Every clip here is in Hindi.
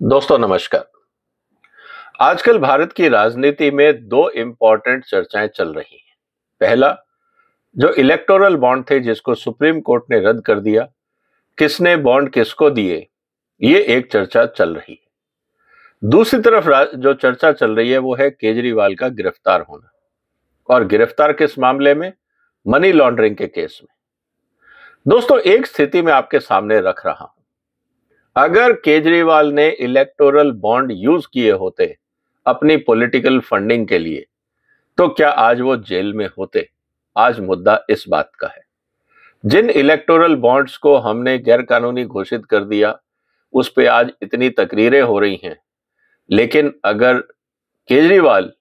दोस्तों नमस्कार। आजकल भारत की राजनीति में दो इम्पोर्टेंट चर्चाएं चल रही हैं। पहला, जो इलेक्टोरल बॉन्ड थे जिसको सुप्रीम कोर्ट ने रद्द कर दिया, किसने बॉन्ड किसको दिए, ये एक चर्चा चल रही है। दूसरी तरफ जो चर्चा चल रही है वो है केजरीवाल का गिरफ्तार होना, और गिरफ्तार किस मामले में? मनी लॉन्ड्रिंग के केस में। दोस्तों, एक स्थिति में आपके सामने रख रहा हूं। अगर केजरीवाल ने इलेक्टोरल बॉन्ड यूज किए होते अपनी पॉलिटिकल फंडिंग के लिए, तो क्या आज वो जेल में होते? आज मुद्दा इस बात का है। जिन इलेक्टोरल बॉन्ड्स को हमने गैरकानूनी घोषित कर दिया, उस पे आज इतनी तकरीरें हो रही हैं, लेकिन अगर केजरीवाल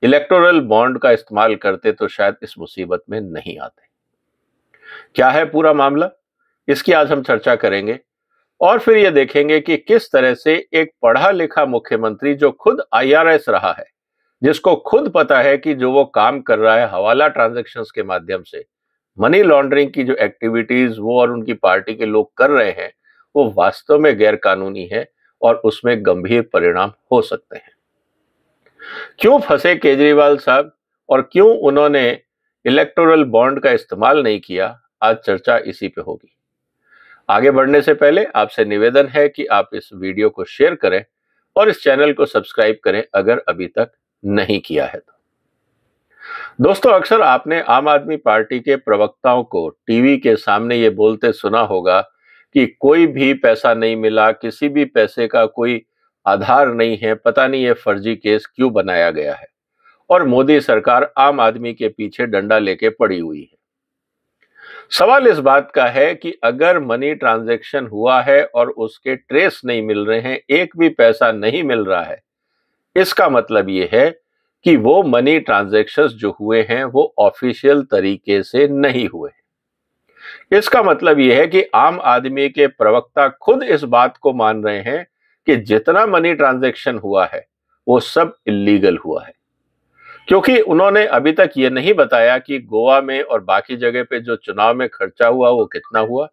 इलेक्टोरल बॉन्ड का इस्तेमाल करते तो शायद इस मुसीबत में नहीं आते। क्या है पूरा मामला, इसकी आज हम चर्चा करेंगे और फिर यह देखेंगे कि किस तरह से एक पढ़ा लिखा मुख्यमंत्री जो खुद आईआरएस रहा है, जिसको खुद पता है कि जो वो काम कर रहा है हवाला ट्रांजैक्शंस के माध्यम से, मनी लॉन्ड्रिंग की जो एक्टिविटीज वो और उनकी पार्टी के लोग कर रहे हैं, वो वास्तव में गैर कानूनी है और उसमें गंभीर परिणाम हो सकते हैं। क्यों फंसे केजरीवाल साहब और क्यों उन्होंने इलेक्टोरल बॉन्ड का इस्तेमाल नहीं किया, आज चर्चा इसी पे होगी। आगे बढ़ने से पहले आपसे निवेदन है कि आप इस वीडियो को शेयर करें और इस चैनल को सब्सक्राइब करें अगर अभी तक नहीं किया है तो। दोस्तों, अक्सर आपने आम आदमी पार्टी के प्रवक्ताओं को टीवी के सामने ये बोलते सुना होगा कि कोई भी पैसा नहीं मिला, किसी भी पैसे का कोई आधार नहीं है, पता नहीं ये फर्जी केस क्यों बनाया गया है और मोदी सरकार आम आदमी के पीछे डंडा लेके पड़ी हुई है। सवाल इस बात का है कि अगर मनी ट्रांजैक्शन हुआ है और उसके ट्रेस नहीं मिल रहे हैं, एक भी पैसा नहीं मिल रहा है, इसका मतलब यह है कि वो मनी ट्रांजैक्शंस जो हुए हैं वो ऑफिशियल तरीके से नहीं हुए। इसका मतलब यह है कि आम आदमी के प्रवक्ता खुद इस बात को मान रहे हैं कि जितना मनी ट्रांजैक्शन हुआ है वो सब इलीगल हुआ है, क्योंकि उन्होंने अभी तक ये नहीं बताया कि गोवा में और बाकी जगह पे जो चुनाव में खर्चा हुआ वो कितना हुआ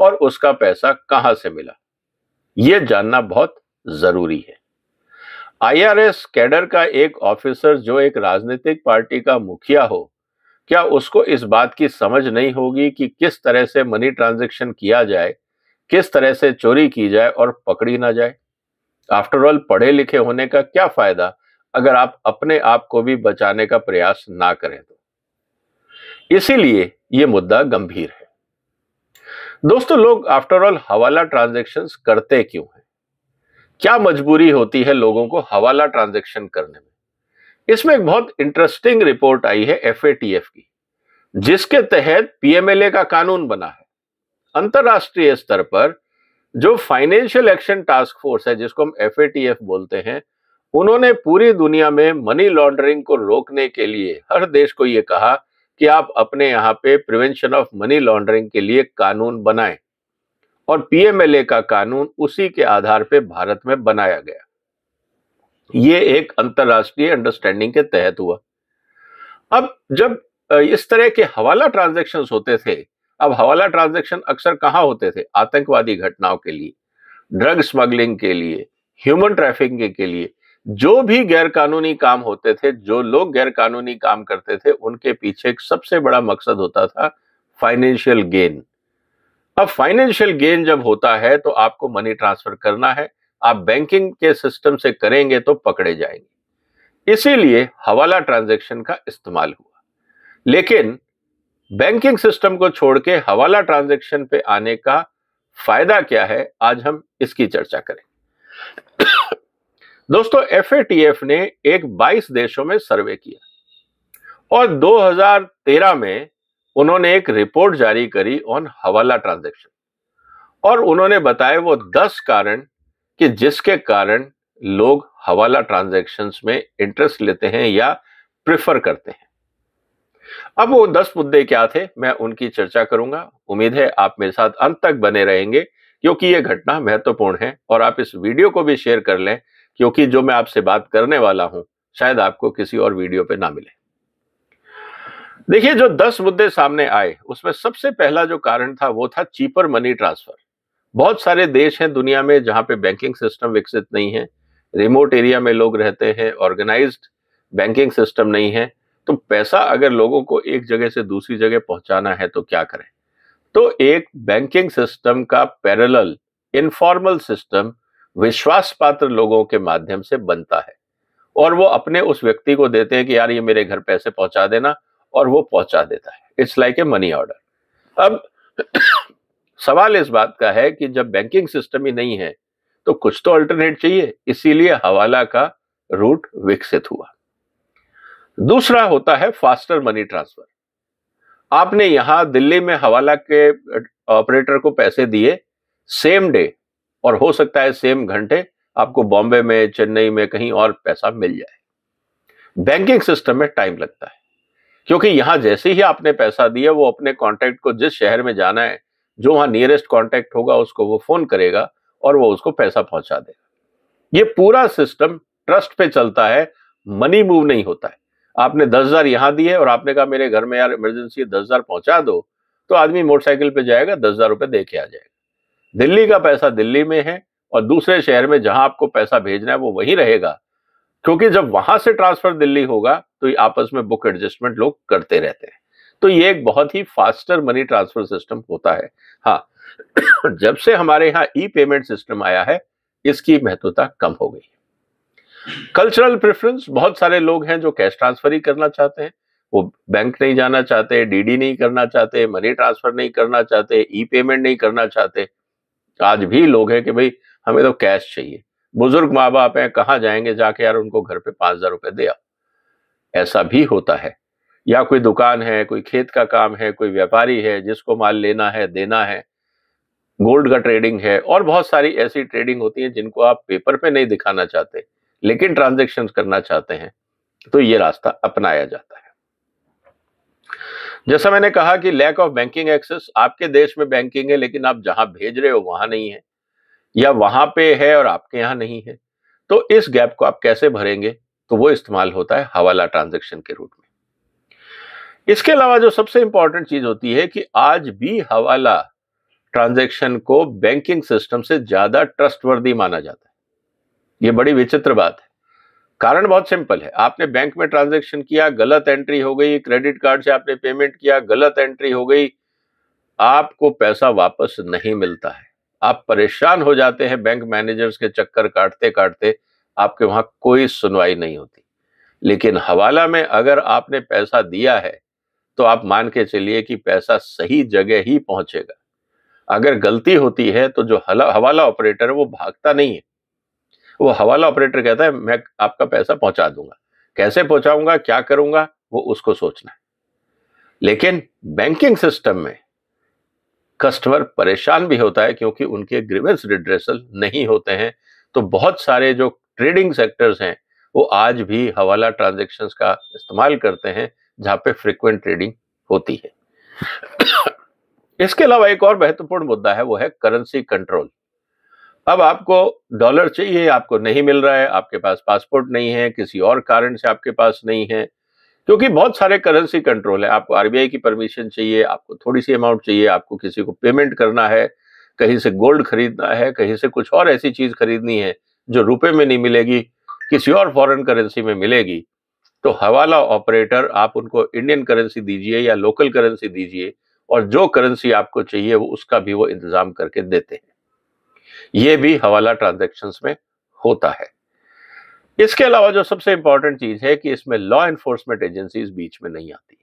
और उसका पैसा कहां से मिला। ये जानना बहुत जरूरी है। आईआरएस कैडर का एक ऑफिसर जो एक राजनीतिक पार्टी का मुखिया हो, क्या उसको इस बात की समझ नहीं होगी कि किस तरह से मनी ट्रांजैक्शन किया जाए, किस तरह से चोरी की जाए और पकड़ी ना जाए? आफ्टर ऑल, पढ़े लिखे होने का क्या फायदा अगर आप अपने आप को भी बचाने का प्रयास ना करें तो। इसीलिए यह मुद्दा गंभीर है। दोस्तों, लोग आफ्टर ऑल हवाला ट्रांजैक्शंस करते क्यों हैं? क्या मजबूरी होती है लोगों को हवाला ट्रांजैक्शन करने में? इसमें एक बहुत इंटरेस्टिंग रिपोर्ट आई है एफएटीएफ की, जिसके तहत पीएमएलए का कानून बना है। अंतरराष्ट्रीय स्तर पर जो फाइनेंशियल एक्शन टास्क फोर्स है, जिसको हम एफएटीएफ बोलते हैं, उन्होंने पूरी दुनिया में मनी लॉन्ड्रिंग को रोकने के लिए हर देश को यह कहा कि आप अपने यहां पे प्रिवेंशन ऑफ मनी लॉन्ड्रिंग के लिए कानून बनाएं, और पीएमएलए का कानून उसी के आधार पे भारत में बनाया गया। ये एक अंतरराष्ट्रीय अंडरस्टैंडिंग के तहत हुआ। अब जब इस तरह के हवाला ट्रांजैक्शंस होते थे, अब हवाला ट्रांजैक्शन अक्सर कहां होते थे? आतंकवादी घटनाओं के लिए, ड्रग स्मगलिंग के लिए, ह्यूमन ट्रैफिकिंग के लिए, जो भी गैरकानूनी काम होते थे, जो लोग गैरकानूनी काम करते थे, उनके पीछे एक सबसे बड़ा मकसद होता था फाइनेंशियल गेन। अब फाइनेंशियल गेन जब होता है तो आपको मनी ट्रांसफर करना है, आप बैंकिंग के सिस्टम से करेंगे तो पकड़े जाएंगे। इसीलिए हवाला ट्रांजैक्शन का इस्तेमाल हुआ। लेकिन बैंकिंग सिस्टम को छोड़ के हवाला ट्रांजैक्शन पे आने का फायदा क्या है, आज हम इसकी चर्चा करें। दोस्तों, एफएटीएफ ने एक 22 देशों में सर्वे किया और 2013 में उन्होंने एक रिपोर्ट जारी करी ऑन हवाला ट्रांजैक्शन, और उन्होंने बताए वो 10 कारण कि जिसके कारण लोग हवाला ट्रांजैक्शंस में इंटरेस्ट लेते हैं या प्रेफर करते हैं। अब वो 10 मुद्दे क्या थे, मैं उनकी चर्चा करूंगा। उम्मीद है आप मेरे साथ अंत तक बने रहेंगे, क्योंकि यह घटना महत्वपूर्ण है, और आप इस वीडियो को भी शेयर कर लें, क्योंकि जो मैं आपसे बात करने वाला हूं शायद आपको किसी और वीडियो पे ना मिले। देखिए, जो 10 मुद्दे सामने आए उसमें सबसे पहला जो कारण था वो था चीपर मनी ट्रांसफर। बहुत सारे देश हैं दुनिया में जहां पे बैंकिंग सिस्टम विकसित नहीं है, रिमोट एरिया में लोग रहते हैं, ऑर्गेनाइज्ड बैंकिंग सिस्टम नहीं है। तो पैसा अगर लोगों को एक जगह से दूसरी जगह पहुंचाना है तो क्या करें? तो एक बैंकिंग सिस्टम का पैरेलल इनफॉर्मल सिस्टम विश्वास पात्र लोगों के माध्यम से बनता है और वो अपने उस व्यक्ति को देते हैं कि यार ये मेरे घर पैसे पहुंचा देना, और वो पहुंचा देता है। It's like a money order. अब सवाल इस बात का है कि जब बैंकिंग सिस्टम ही नहीं है तो कुछ तो अल्टरनेट चाहिए, इसीलिए हवाला का रूट विकसित हुआ। दूसरा होता है फास्टर मनी ट्रांसफर। आपने यहां दिल्ली में हवाला के ऑपरेटर को पैसे दिए सेम डे, और हो सकता है सेम घंटे आपको बॉम्बे में, चेन्नई में, कहीं और पैसा मिल जाए। बैंकिंग सिस्टम में टाइम लगता है, क्योंकि यहां जैसे ही आपने पैसा दिया वो अपने कॉन्टैक्ट को जिस शहर में जाना है, जो वहां नियरेस्ट कॉन्टैक्ट होगा उसको वो फोन करेगा और वो उसको पैसा पहुंचा देगा। ये पूरा सिस्टम ट्रस्ट पे चलता है, मनी मूव नहीं होता है। आपने 10,000 यहां दिए और आपने कहा मेरे घर में यार इमरजेंसी 10,000 पहुंचा दो, तो आदमी मोटरसाइकिल पे जाएगा, 10,000 रुपए दे के आ जाएगा। दिल्ली का पैसा दिल्ली में है और दूसरे शहर में जहां आपको पैसा भेजना है वो वहीं रहेगा, क्योंकि जब वहां से ट्रांसफर दिल्ली होगा तो ये आपस में बुक एडजस्टमेंट लोग करते रहते हैं। तो ये एक बहुत ही फास्टर मनी ट्रांसफर सिस्टम होता है। हाँ, जब से हमारे यहाँ ई पेमेंट सिस्टम आया है, इसकी महत्वता कम हो गई। कल्चरल प्रेफरेंस, बहुत सारे लोग हैं जो कैश ट्रांसफर ही करना चाहते हैं, वो बैंक नहीं जाना चाहते, डीडी नहीं करना चाहते, मनी ट्रांसफर नहीं करना चाहते, ई पेमेंट नहीं करना चाहते। आज भी लोग हैं कि भाई हमें तो कैश चाहिए। बुजुर्ग माँ बाप हैं, कहाँ जाएंगे जाके यार उनको घर पे 5,000 रुपए दे आओ, ऐसा भी होता है। या कोई दुकान है, कोई खेत का काम है, कोई व्यापारी है जिसको माल लेना है, देना है, गोल्ड का ट्रेडिंग है, और बहुत सारी ऐसी ट्रेडिंग होती है जिनको आप पेपर पे नहीं दिखाना चाहते लेकिन ट्रांजेक्शन करना चाहते हैं, तो ये रास्ता अपनाया जाता है। जैसा मैंने कहा कि लैक ऑफ बैंकिंग एक्सेस, आपके देश में बैंकिंग है लेकिन आप जहां भेज रहे हो वहां नहीं है, या वहां पे है और आपके यहां नहीं है, तो इस गैप को आप कैसे भरेंगे? तो वो इस्तेमाल होता है हवाला ट्रांजैक्शन के रूट में। इसके अलावा जो सबसे इंपॉर्टेंट चीज होती है कि आज भी हवाला ट्रांजैक्शन को बैंकिंग सिस्टम से ज्यादा ट्रस्टवर्दी माना जाता है। ये बड़ी विचित्र बात है। कारण बहुत सिंपल है, आपने बैंक में ट्रांजैक्शन किया, गलत एंट्री हो गई, क्रेडिट कार्ड से आपने पेमेंट किया, गलत एंट्री हो गई, आपको पैसा वापस नहीं मिलता है। आप परेशान हो जाते हैं, बैंक मैनेजर्स के चक्कर काटते काटते आपके वहां कोई सुनवाई नहीं होती। लेकिन हवाला में अगर आपने पैसा दिया है तो आप मान के चलिए कि पैसा सही जगह ही पहुंचेगा। अगर गलती होती है तो जो हवाला ऑपरेटर है वो भागता नहीं है, वो हवाला ऑपरेटर कहता है मैं आपका पैसा पहुंचा दूंगा, कैसे पहुंचाऊंगा, क्या करूंगा, वो उसको सोचना है। लेकिन बैंकिंग सिस्टम में कस्टमर परेशान भी होता है क्योंकि उनके ग्रीवेंस रिड्रेसल नहीं होते हैं। तो बहुत सारे जो ट्रेडिंग सेक्टर्स हैं वो आज भी हवाला ट्रांजैक्शंस का इस्तेमाल करते हैं जहां पे फ्रीक्वेंट ट्रेडिंग होती है। इसके अलावा एक और महत्वपूर्ण मुद्दा है, वो है करेंसी कंट्रोल। अब आपको डॉलर चाहिए, आपको नहीं मिल रहा है, आपके पास पासपोर्ट नहीं है, किसी और कारण से आपके पास नहीं है, क्योंकि बहुत सारे करेंसी कंट्रोल है। आपको आरबीआई की परमिशन चाहिए, आपको थोड़ी सी अमाउंट चाहिए, आपको किसी को पेमेंट करना है, कहीं से गोल्ड खरीदना है, कहीं से कुछ और ऐसी चीज खरीदनी है जो रुपए में नहीं मिलेगी, किसी और फॉरेन करेंसी में मिलेगी। तो हवाला ऑपरेटर, आप उनको इंडियन करेंसी दीजिए या लोकल करेंसी दीजिए, और जो करेंसी आपको चाहिए वो उसका भी वो इंतजाम करके देते हैं। ये भी हवाला ट्रांजैक्शंस में होता है। इसके अलावा जो सबसे इंपॉर्टेंट चीज है कि इसमें लॉ एनफोर्समेंट एजेंसीज बीच में नहीं आती,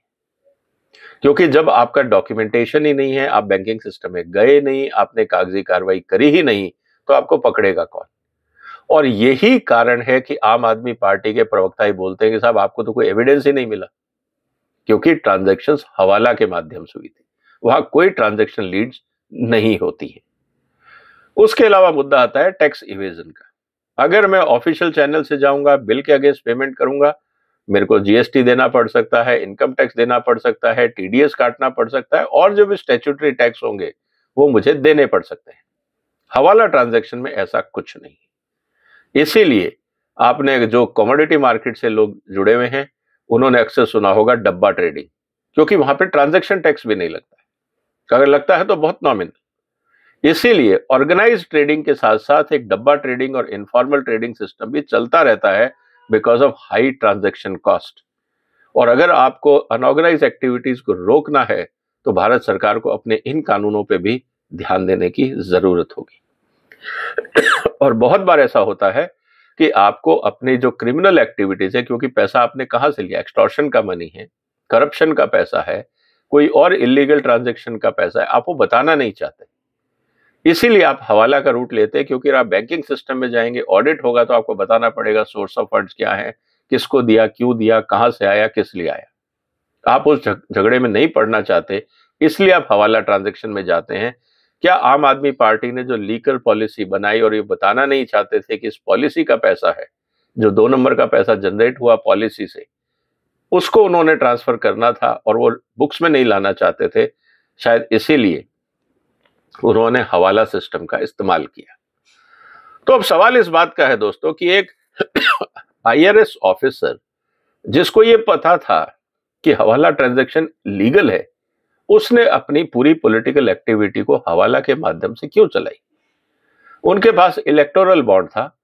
क्योंकि जब आपका डॉक्यूमेंटेशन ही नहीं है, आप बैंकिंग सिस्टम में गए नहीं, आपने कागजी कार्रवाई करी ही नहीं, तो आपको पकड़ेगा कौन? और यही कारण है कि आम आदमी पार्टी के प्रवक्ता ही बोलते हैं कि साहब आपको तो कोई एविडेंस ही नहीं मिला, क्योंकि ट्रांजैक्शंस हवाला के माध्यम से हुई थी, वहां कोई ट्रांजैक्शन लीड्स नहीं होती है। उसके अलावा मुद्दा आता है टैक्स इवेजन का। अगर मैं ऑफिशियल चैनल से जाऊंगा, बिल के अगेंस्ट पेमेंट करूंगा, मेरे को जीएसटी देना पड़ सकता है, इनकम टैक्स देना पड़ सकता है, टीडीएस काटना पड़ सकता है, और जो भी स्टैट्यूटरी टैक्स होंगे वो मुझे देने पड़ सकते हैं। हवाला ट्रांजैक्शन में ऐसा कुछ नहीं। इसीलिए आपने जो कमोडिटी मार्केट से लोग जुड़े हुए हैं उन्होंने अक्सर सुना होगा डब्बा ट्रेडिंग, क्योंकि वहां पे ट्रांजैक्शन टैक्स भी नहीं लगता है, अगर लगता है तो बहुत नॉमिनल। इसीलिए ऑर्गेनाइज्ड ट्रेडिंग के साथ साथ एक डब्बा ट्रेडिंग और इनफॉर्मल ट्रेडिंग सिस्टम भी चलता रहता है because of high transaction cost. और अगर आपको अनऑर्गेनाइज एक्टिविटीज को रोकना है तो भारत सरकार को अपने इन कानूनों पे भी ध्यान देने की जरूरत होगी। और बहुत बार ऐसा होता है कि आपको अपनी जो क्रिमिनल एक्टिविटीज है, क्योंकि पैसा आपने कहां से लिया, एक्सटॉर्शन का मनी है, करप्शन का पैसा है, कोई और इलीगल ट्रांजैक्शन का पैसा है, आप वो बताना नहीं चाहते, इसीलिए आप हवाला का रूट लेते हैं। क्योंकि आप बैंकिंग सिस्टम में जाएंगे, ऑडिट होगा तो आपको बताना पड़ेगा सोर्स ऑफ फंड्स क्या है, किसको दिया, क्यों दिया, कहां से आया, किस लिए आया। आप उस झगड़े में नहीं पड़ना चाहते, इसलिए आप हवाला ट्रांजैक्शन में जाते हैं। क्या आम आदमी पार्टी ने जो लीगल पॉलिसी बनाई और ये बताना नहीं चाहते थे कि इस पॉलिसी का पैसा है, जो 2 नंबर का पैसा जनरेट हुआ पॉलिसी से, उसको उन्होंने ट्रांसफर करना था और वो बुक्स में नहीं लाना चाहते थे, शायद इसीलिए उन्होंने हवाला सिस्टम का इस्तेमाल किया। तो अब सवाल इस बात का है दोस्तों कि एक IRS ऑफिसर जिसको ये पता था कि हवाला ट्रांजैक्शन लीगल है, उसने अपनी पूरी पॉलिटिकल एक्टिविटी को हवाला के माध्यम से क्यों चलाई? उनके पास इलेक्टोरल बॉन्ड था।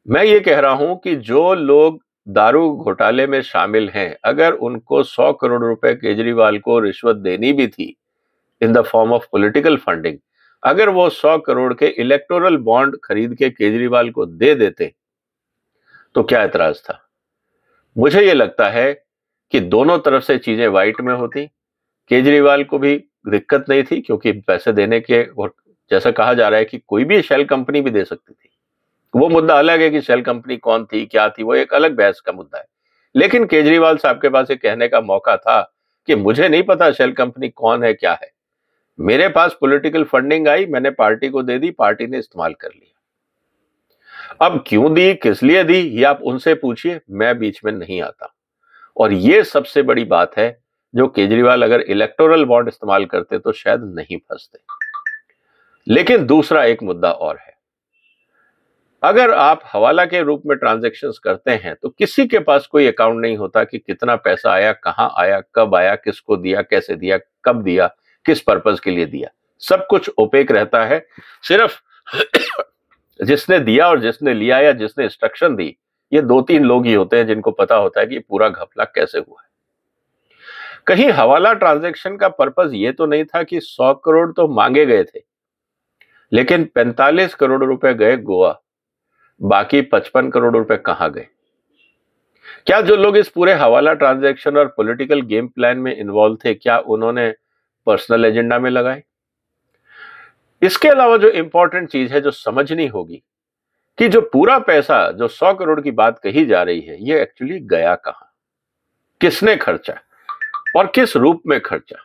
मैं ये कह रहा हूं कि जो लोग दारू घोटाले में शामिल हैं, अगर उनको 100 करोड़ रुपए केजरीवाल को रिश्वत देनी भी थी in the form of political funding, अगर वो 100 करोड़ के इलेक्टोरल बॉन्ड खरीद के केजरीवाल को दे देते तो क्या एतराज था? मुझे ये लगता है कि दोनों तरफ से चीजें वाइट में होती। केजरीवाल को भी दिक्कत नहीं थी क्योंकि पैसे देने के, और जैसा कहा जा रहा है कि कोई भी शेल कंपनी भी दे सकती थी। वो मुद्दा अलग है कि शेल कंपनी कौन थी, क्या थी, वो एक अलग बहस का मुद्दा है। लेकिन केजरीवाल साहब के पास ये कहने का मौका था कि मुझे नहीं पता शेल कंपनी कौन है, क्या है, मेरे पास पॉलिटिकल फंडिंग आई, मैंने पार्टी को दे दी, पार्टी ने इस्तेमाल कर लिया। अब क्यों दी, किस लिए दी, ये आप उनसे पूछिए, मैं बीच में नहीं आता। और ये सबसे बड़ी बात है जो केजरीवाल अगर इलेक्टोरल बॉन्ड इस्तेमाल करते तो शायद नहीं फंसते। लेकिन दूसरा एक मुद्दा और है, अगर आप हवाला के रूप में ट्रांजैक्शंस करते हैं तो किसी के पास कोई अकाउंट नहीं होता कि कितना पैसा आया, कहां आया, कब आया, किसको दिया, कैसे दिया, कब दिया, किस पर्पस के लिए दिया, सब कुछ ओपेक रहता है। सिर्फ जिसने दिया और जिसने लिया या जिसने इंस्ट्रक्शन दी, ये 2-3 लोग ही होते हैं जिनको पता होता है कि पूरा घपला कैसे हुआ है। कहीं हवाला ट्रांजैक्शन का पर्पस ये तो नहीं था कि 100 करोड़ तो मांगे गए थे, लेकिन 45 करोड़ रुपए गए गोवा, बाकी 55 करोड़ रुपए कहां गए? क्या जो लोग इस पूरे हवाला ट्रांजैक्शन और पॉलिटिकल गेम प्लान में इन्वॉल्व थे, क्या उन्होंने पर्सनल एजेंडा में लगाए? इसके अलावा जो इंपॉर्टेंट चीज है जो समझनी होगी कि जो पूरा पैसा, जो 100 करोड़ की बात कही जा रही है, ये एक्चुअली गया कहां, किसने खर्चा और किस रूप में खर्चा,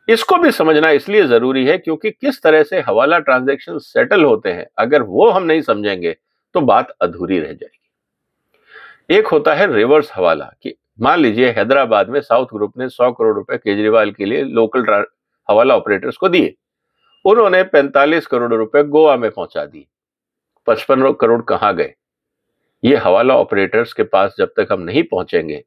इसको भी समझना इसलिए जरूरी है क्योंकि किस तरह से हवाला ट्रांजैक्शन सेटल होते हैं, अगर वो हम नहीं समझेंगे तो बात अधूरी रह जाएगी। एक होता है रिवर्स हवाला, कि मान लीजिए हैदराबाद में साउथ ग्रुप ने 100 करोड़ रुपए केजरीवाल के लिए लोकल हवाला ऑपरेटर्स को दिए, उन्होंने 45 करोड़ रुपए गोवा में पहुंचा दिए, 55 करोड़ कहां गए? ये हवाला ऑपरेटर्स के पास जब तक हम नहीं पहुंचेंगे,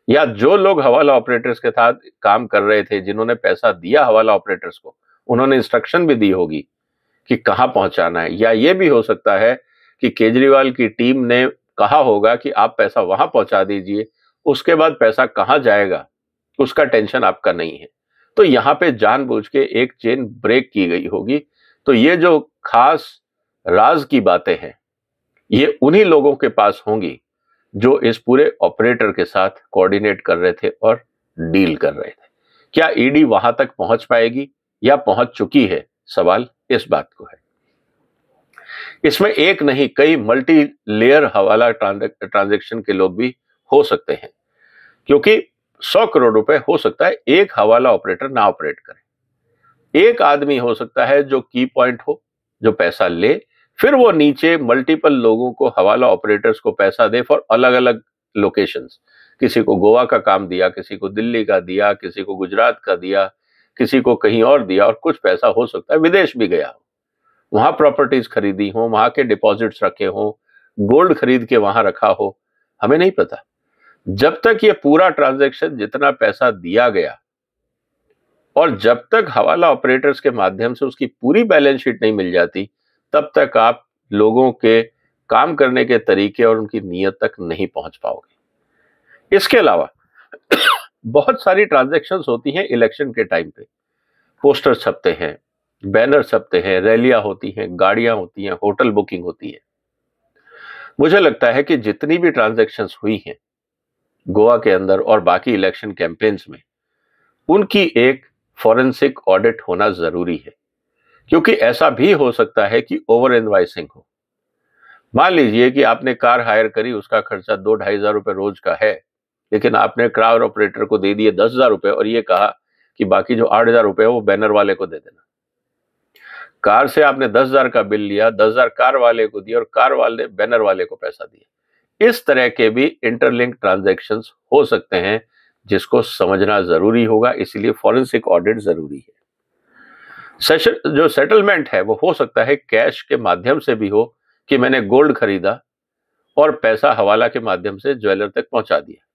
या जो लोग हवाला ऑपरेटर्स के साथ काम कर रहे थे, जिन्होंने पैसा दिया हवाला ऑपरेटर्स को, उन्होंने इंस्ट्रक्शन भी दी होगी कि कहां पहुंचाना है। या ये भी हो सकता है कि केजरीवाल की टीम ने कहा होगा कि आप पैसा वहां पहुंचा दीजिए, उसके बाद पैसा कहां जाएगा उसका टेंशन आपका नहीं है। तो यहां पे जानबूझ के एक चेन ब्रेक की गई होगी। तो ये जो खास राज की बातें हैं, ये उन्हीं लोगों के पास होंगी जो इस पूरे ऑपरेटर के साथ कोऑर्डिनेट कर रहे थे और डील कर रहे थे। क्या ईडी वहां तक पहुंच पाएगी या पहुंच चुकी है? सवाल इस बात को है। इसमें एक नहीं, कई मल्टी लेयर हवाला ट्रांजैक्शन के लोग भी हो सकते हैं, क्योंकि 100 करोड़ रुपए हो सकता है एक हवाला ऑपरेटर ना ऑपरेट करे। एक आदमी हो सकता है जो की पॉइंट हो, जो पैसा ले, फिर वो नीचे मल्टीपल लोगों को, हवाला ऑपरेटर्स को पैसा दे फॉर अलग अलग लोकेशंस। किसी को गोवा का काम दिया, किसी को दिल्ली का दिया, किसी को गुजरात का दिया, किसी को कहीं और दिया, और कुछ पैसा हो सकता है विदेश भी गया हो, वहां प्रॉपर्टीज खरीदी हो, वहां के डिपॉजिट्स रखे हो, गोल्ड खरीद के वहां रखा हो, हमें नहीं पता। जब तक ये पूरा ट्रांजैक्शन, जितना पैसा दिया गया, और जब तक हवाला ऑपरेटर्स के माध्यम से उसकी पूरी बैलेंस शीट नहीं मिल जाती, तब तक आप लोगों के काम करने के तरीके और उनकी नीयत तक नहीं पहुंच पाओगे। इसके अलावा बहुत सारी ट्रांजैक्शंस होती हैं इलेक्शन के टाइम पे। पोस्टर छपते हैं, बैनर छपते हैं, रैलियां होती हैं, गाड़ियां होती हैं, होटल बुकिंग होती है। मुझे लगता है कि जितनी भी ट्रांजैक्शंस हुई हैं गोवा के अंदर और बाकी इलेक्शन कैंपेन्स में, उनकी एक फॉरेंसिक ऑडिट होना जरूरी है, क्योंकि ऐसा भी हो सकता है कि ओवर इनवाइसिंग हो। मान लीजिए कि आपने कार हायर करी, उसका खर्चा 2-2.5 रुपए रोज का है, लेकिन आपने कार ऑपरेटर को दे दिए 10,000 रुपए और ये कहा कि बाकी जो 8,000 रुपए है वो बैनर वाले को दे देना। कार से आपने 10,000 का बिल लिया, 10,000 कार वाले को दिया और कार वाले बैनर वाले को पैसा दिया। इस तरह के भी इंटरलिंक ट्रांजैक्शंस हो सकते हैं, जिसको समझना जरूरी होगा, इसलिए फॉरेंसिक ऑडिट जरूरी है। जो सेटलमेंट है वो हो सकता है कैश के माध्यम से भी हो, कि मैंने गोल्ड खरीदा और पैसा हवाला के माध्यम से ज्वेलर तक पहुंचा दिया।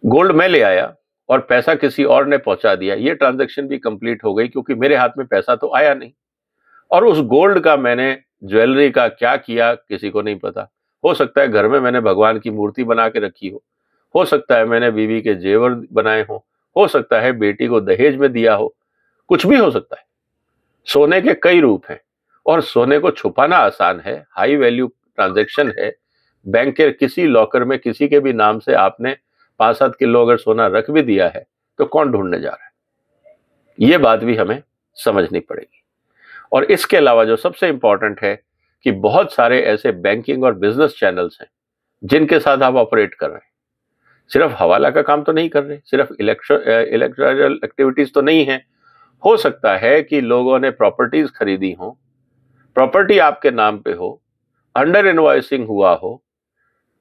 गोल्ड मैं ले आया और पैसा किसी और ने पहुंचा दिया, ये ट्रांजैक्शन भी कंप्लीट हो गई, क्योंकि मेरे हाथ में पैसा तो आया नहीं। और उस गोल्ड का मैंने ज्वेलरी का क्या किया किसी को नहीं पता। हो सकता है घर में मैंने भगवान की मूर्ति बना के रखी हो सकता है मैंने बीवी के जेवर बनाए हो सकता है बेटी को दहेज में दिया हो, कुछ भी हो सकता है। सोने के कई रूप हैं और सोने को छुपाना आसान है, हाई वैल्यू ट्रांजैक्शन है। बैंक के किसी लॉकर में किसी के भी नाम से आपने 5-7 किलो अगर सोना रख भी दिया है, तो कौन ढूंढने जा रहा है, ये बात भी हमें समझनी पड़ेगी। और इसके अलावा जो सबसे इंपॉर्टेंट है कि बहुत सारे ऐसे बैंकिंग और बिजनेस चैनल्स हैं जिनके साथ आप ऑपरेट कर रहे हैं। सिर्फ हवाला का काम तो नहीं कर रहे, सिर्फ इलेक्टोरल एक्टिविटीज तो नहीं है। हो सकता है कि लोगों ने प्रॉपर्टीज खरीदी हो, प्रॉपर्टी आपके नाम पे हो, अंडर इनवॉइसिंग हुआ हो,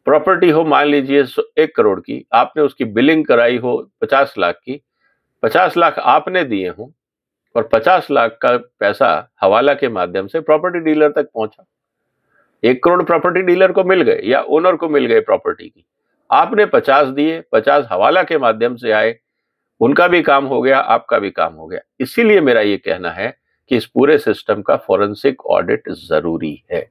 प्रॉपर्टी हो मान लीजिए 1 करोड़ की, आपने उसकी बिलिंग कराई हो 50 लाख की, 50 लाख आपने दिए हो और 50 लाख का पैसा हवाला के माध्यम से प्रॉपर्टी डीलर तक पहुंचा। 1 करोड़ प्रॉपर्टी डीलर को मिल गए या ओनर को मिल गए प्रॉपर्टी की, आपने 50 दिए, 50 हवाला के माध्यम से आए, उनका भी काम हो गया, आपका भी काम हो गया। इसीलिए मेरा ये कहना है कि इस पूरे सिस्टम का फॉरेंसिक ऑडिट जरूरी है।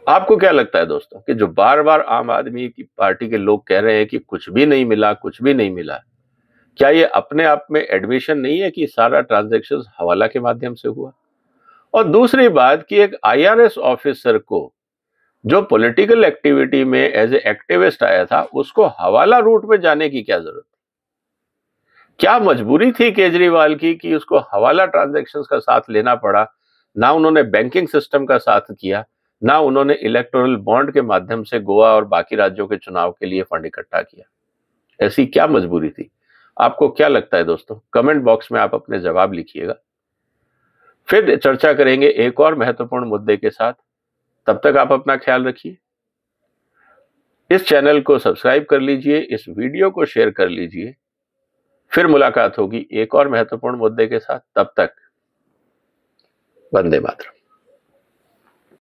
आपको क्या लगता है दोस्तों कि जो बार बार आम आदमी की पार्टी के लोग कह रहे हैं कि कुछ भी नहीं मिला, कुछ भी नहीं मिला, क्या ये अपने आप में एडमिशन नहीं है कि सारा ट्रांजैक्शन हवाला के माध्यम से हुआ? और दूसरी बात कि एक आईआरएस ऑफिसर को जो पॉलिटिकल एक्टिविटी में एज ए एक्टिविस्ट आया था, उसको हवाला रूट में जाने की क्या जरूरत? क्या मजबूरी थी केजरीवाल की कि उसको हवाला ट्रांजैक्शंस का साथ लेना पड़ा? ना उन्होंने बैंकिंग सिस्टम का साथ किया, ना उन्होंने इलेक्टोरल बॉन्ड के माध्यम से गोवा और बाकी राज्यों के चुनाव के लिए फंड इकट्ठा किया। ऐसी क्या मजबूरी थी? आपको क्या लगता है दोस्तों? कमेंट बॉक्स में आप अपने जवाब लिखिएगा। फिर चर्चा करेंगे एक और महत्वपूर्ण मुद्दे के साथ। तब तक आप अपना ख्याल रखिए। इस चैनल को सब्सक्राइब कर लीजिए, इस वीडियो को शेयर कर लीजिए। फिर मुलाकात होगी एक और महत्वपूर्ण मुद्दे के साथ। तब तक वंदे मातरम।